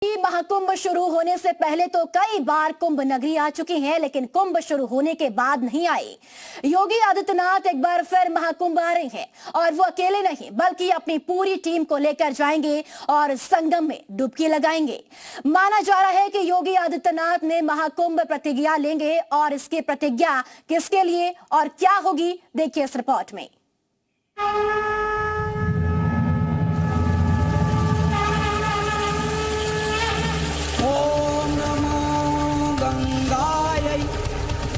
महाकुंभ शुरू होने से पहले तो कई बार कुंभ नगरी आ चुकी है, लेकिन कुंभ शुरू होने के बाद नहीं आई। योगी आदित्यनाथ एक बार फिर महाकुंभ आ रहे हैं और वो अकेले नहीं बल्कि अपनी पूरी टीम को लेकर जाएंगे और संगम में डुबकी लगाएंगे। माना जा रहा है कि योगी आदित्यनाथ ने महाकुंभ प्रतिज्ञा लेंगे और इसकी प्रतिज्ञा किसके लिए और क्या होगी, देखिए इस रिपोर्ट में।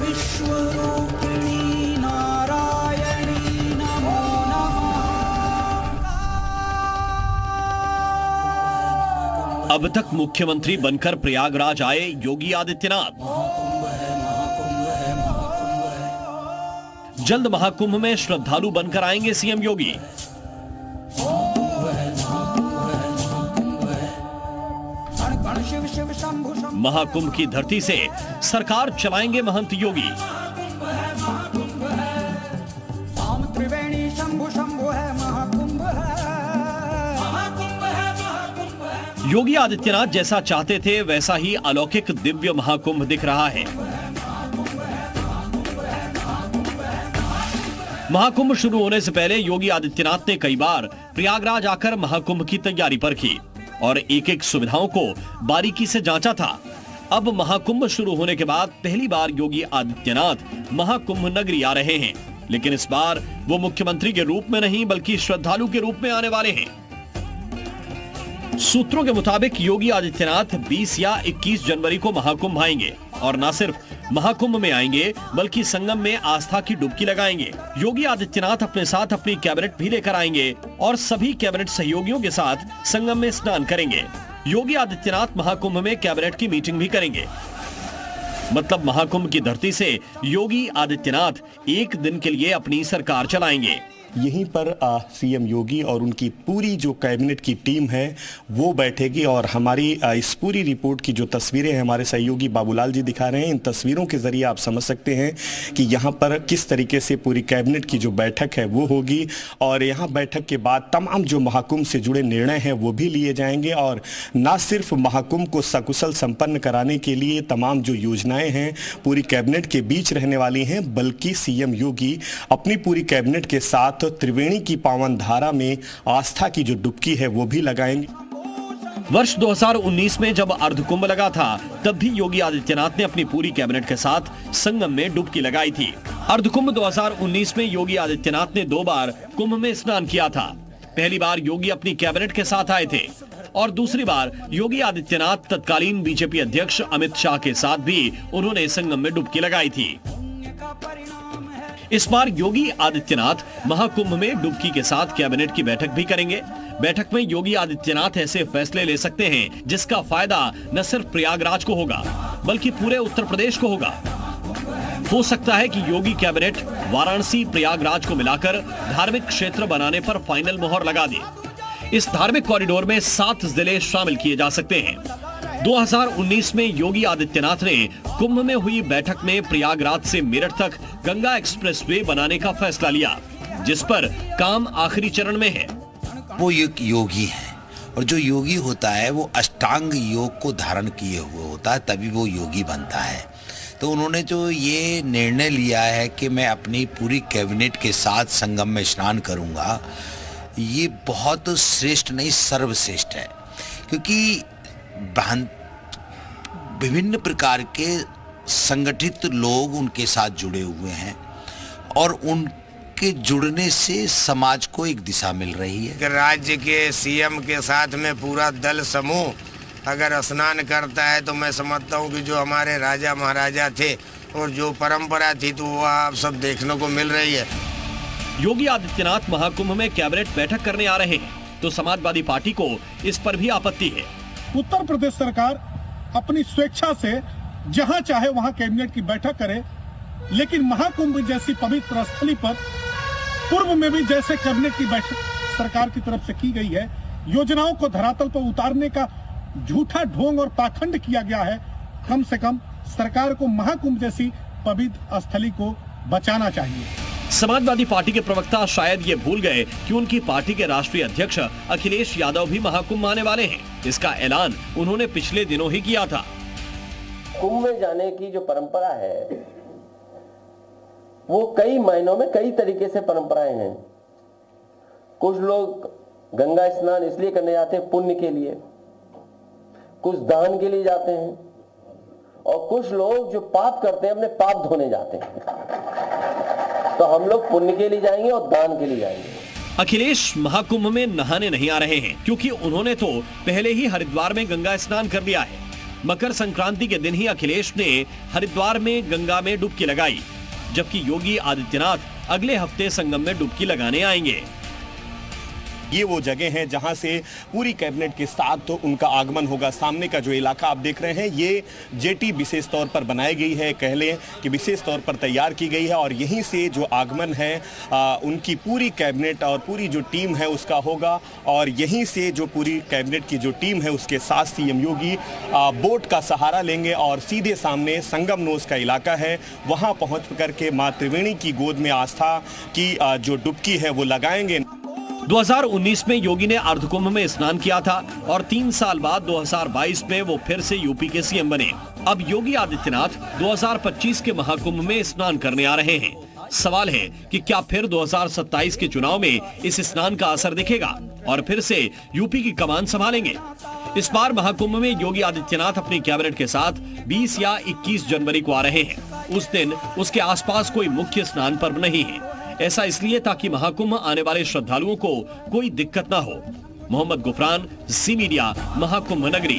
विश्वरूपिणी नारायणी नमो नमः। अब तक मुख्यमंत्री बनकर प्रयागराज आए योगी आदित्यनाथ। जल्द महाकुंभ में श्रद्धालु बनकर आएंगे सीएम योगी। महाकुंभ की धरती से सरकार चलाएंगे महंत योगी। योगी आदित्यनाथ जैसा चाहते थे वैसा ही अलौकिक दिव्य महाकुंभ दिख रहा है। महाकुंभ शुरू होने से पहले योगी आदित्यनाथ ने कई बार प्रयागराज आकर महाकुंभ की तैयारी परखी और एक एक सुविधाओं को बारीकी से जांचा था। अब महाकुंभ शुरू होने के बाद पहली बार योगी आदित्यनाथ महाकुंभ नगरी आ रहे हैं, लेकिन इस बार वो मुख्यमंत्री के रूप में नहीं बल्कि श्रद्धालु के रूप में आने वाले हैं। सूत्रों के मुताबिक योगी आदित्यनाथ 20 या 21 जनवरी को महाकुंभ आएंगे और न सिर्फ महाकुंभ में आएंगे बल्कि संगम में आस्था की डुबकी लगाएंगे। योगी आदित्यनाथ अपने साथ अपनी कैबिनेट भी लेकर आएंगे और सभी कैबिनेट सहयोगियों के साथ संगम में स्नान करेंगे। योगी आदित्यनाथ महाकुंभ में कैबिनेट की मीटिंग भी करेंगे। मतलब महाकुंभ की धरती से योगी आदित्यनाथ एक दिन के लिए अपनी सरकार चलाएंगे। यहीं पर सीएम योगी और उनकी पूरी जो कैबिनेट की टीम है वो बैठेगी और हमारी इस पूरी रिपोर्ट की जो तस्वीरें हैं हमारे सहयोगी बाबूलाल जी दिखा रहे हैं। इन तस्वीरों के जरिए आप समझ सकते हैं कि यहाँ पर किस तरीके से पूरी कैबिनेट की जो बैठक है वो होगी और यहाँ बैठक के बाद तमाम जो महाकुंभ से जुड़े निर्णय हैं वो भी लिए जाएंगे और न सिर्फ महाकुंभ को सकुशल संपन्न कराने के लिए तमाम जो योजनाएं हैं पूरी कैबिनेट के बीच रहने वाली हैं, बल्कि सीएम योगी अपनी पूरी कैबिनेट के साथ तो त्रिवेणी की पावन धारा में आस्था की जो डुबकी है वो भी लगाएंगे। वर्ष 2019 में जब अर्धकुंभ लगा था तब भी योगी आदित्यनाथ ने अपनी पूरी कैबिनेट के साथ संगम में डुबकी लगाई थी। अर्धकुंभ 2019 में योगी आदित्यनाथ ने 2 बार कुंभ में स्नान किया था। पहली बार योगी अपनी कैबिनेट के साथ आए थे और दूसरी बार योगी आदित्यनाथ तत्कालीन बीजेपी अध्यक्ष अमित शाह के साथ भी उन्होंने संगम में डुबकी लगाई थी। इस बार योगी आदित्यनाथ महाकुंभ में डुबकी के साथ कैबिनेट की बैठक भी करेंगे। बैठक में योगी आदित्यनाथ ऐसे फैसले ले सकते हैं जिसका फायदा न सिर्फ प्रयागराज को होगा बल्कि पूरे उत्तर प्रदेश को होगा। हो सकता है कि योगी कैबिनेट वाराणसी प्रयागराज को मिलाकर धार्मिक क्षेत्र बनाने पर फाइनल मोहर लगा दे। इस धार्मिक कॉरिडोर में 7 जिले शामिल किए जा सकते हैं। 2019 में योगी आदित्यनाथ ने कुंभ में हुई बैठक में प्रयागराज से मेरठ तक गंगा एक्सप्रेसवे बनाने का फैसला लिया, जिस पर काम आखिरी चरण में है। वो एक योगी है और जो योगी होता है वो अष्टांग योग को धारण किए हुए होता है, तभी वो योगी बनता है। तो उन्होंने जो ये निर्णय लिया है कि मैं अपनी पूरी कैबिनेट के साथ संगम में स्नान करूंगा, ये बहुत श्रेष्ठ नहीं सर्वश्रेष्ठ है, क्योंकि विभिन्न प्रकार के संगठित लोग उनके साथ जुड़े हुए हैं और उनके जुड़ने से समाज को एक दिशा मिल रही है। राज्य के सीएम के साथ में पूरा दल समूह अगर स्नान करता है तो मैं समझता हूँ कि जो हमारे राजा महाराजा थे और जो परंपरा थी तो वो आप सब देखने को मिल रही है। योगी आदित्यनाथ महाकुंभ में कैबिनेट बैठक करने आ रहे हैं तो समाजवादी पार्टी को इस पर भी आपत्ति है। उत्तर प्रदेश सरकार अपनी स्वेच्छा से जहां चाहे वहां कैबिनेट की बैठक करे, लेकिन महाकुंभ जैसी पवित्र स्थली पर पूर्व में भी जैसे कैबिनेट की बैठक सरकार की तरफ से की गई है, योजनाओं को धरातल पर उतारने का झूठा ढोंग और पाखंड किया गया है। कम से कम सरकार को महाकुंभ जैसी पवित्र स्थली को बचाना चाहिए। समाजवादी पार्टी के प्रवक्ता शायद ये भूल गए कि उनकी पार्टी के राष्ट्रीय अध्यक्ष अखिलेश यादव भी महाकुंभ आने वाले हैं। इसका ऐलान उन्होंने पिछले दिनों ही किया था। कुंभ में जाने की जो परंपरा है वो कई मायनों में कई तरीके से परंपराएं हैं। कुछ लोग गंगा स्नान इसलिए करने जाते हैं पुण्य के लिए, कुछ दान के लिए जाते हैं, और कुछ लोग जो पाप करते हैं अपने पाप धोने जाते हैं। तो हम लोग पुण्य के लिए जाएंगे और दान के लिए जाएंगे। अखिलेश महाकुंभ में नहाने नहीं आ रहे हैं क्योंकि उन्होंने तो पहले ही हरिद्वार में गंगा स्नान कर लिया है। मकर संक्रांति के दिन ही अखिलेश ने हरिद्वार में गंगा में डुबकी लगाई, जबकि योगी आदित्यनाथ अगले हफ्ते संगम में डुबकी लगाने आएंगे। ये वो जगह है जहां से पूरी कैबिनेट के साथ तो उनका आगमन होगा। सामने का जो इलाका आप देख रहे हैं ये जेटी विशेष तौर पर बनाई गई है, कह लें कि विशेष तौर पर तैयार की गई है, और यहीं से जो आगमन है उनकी पूरी कैबिनेट और पूरी जो टीम है उसका होगा। और यहीं से जो पूरी कैबिनेट की जो टीम है उसके साथ सीएम योगी बोट का सहारा लेंगे और सीधे सामने संगम नोस का इलाका है वहां पहुंच करके मां त्रिवेणी की गोद में आस्था की जो डुबकी है वो लगाएंगे। 2019 में योगी ने अर्धकुंभ में स्नान किया था और 3 साल बाद 2022 में वो फिर से यूपी के सीएम बने। अब योगी आदित्यनाथ 2025 के महाकुंभ में स्नान करने आ रहे हैं। सवाल है कि क्या फिर 2027 के चुनाव में इस स्नान का असर दिखेगा और फिर से यूपी की कमान संभालेंगे। इस बार महाकुंभ में योगी आदित्यनाथ अपनी कैबिनेट के साथ 20 या 21 जनवरी को आ रहे हैं। उस दिन उसके आसपास कोई मुख्य स्नान पर्व नहीं है। ऐसा इसलिए ताकि महाकुंभ आने वाले श्रद्धालुओं को कोई दिक्कत ना हो। मोहम्मद गुफरान, जी मीडिया, महाकुंभ नगरी।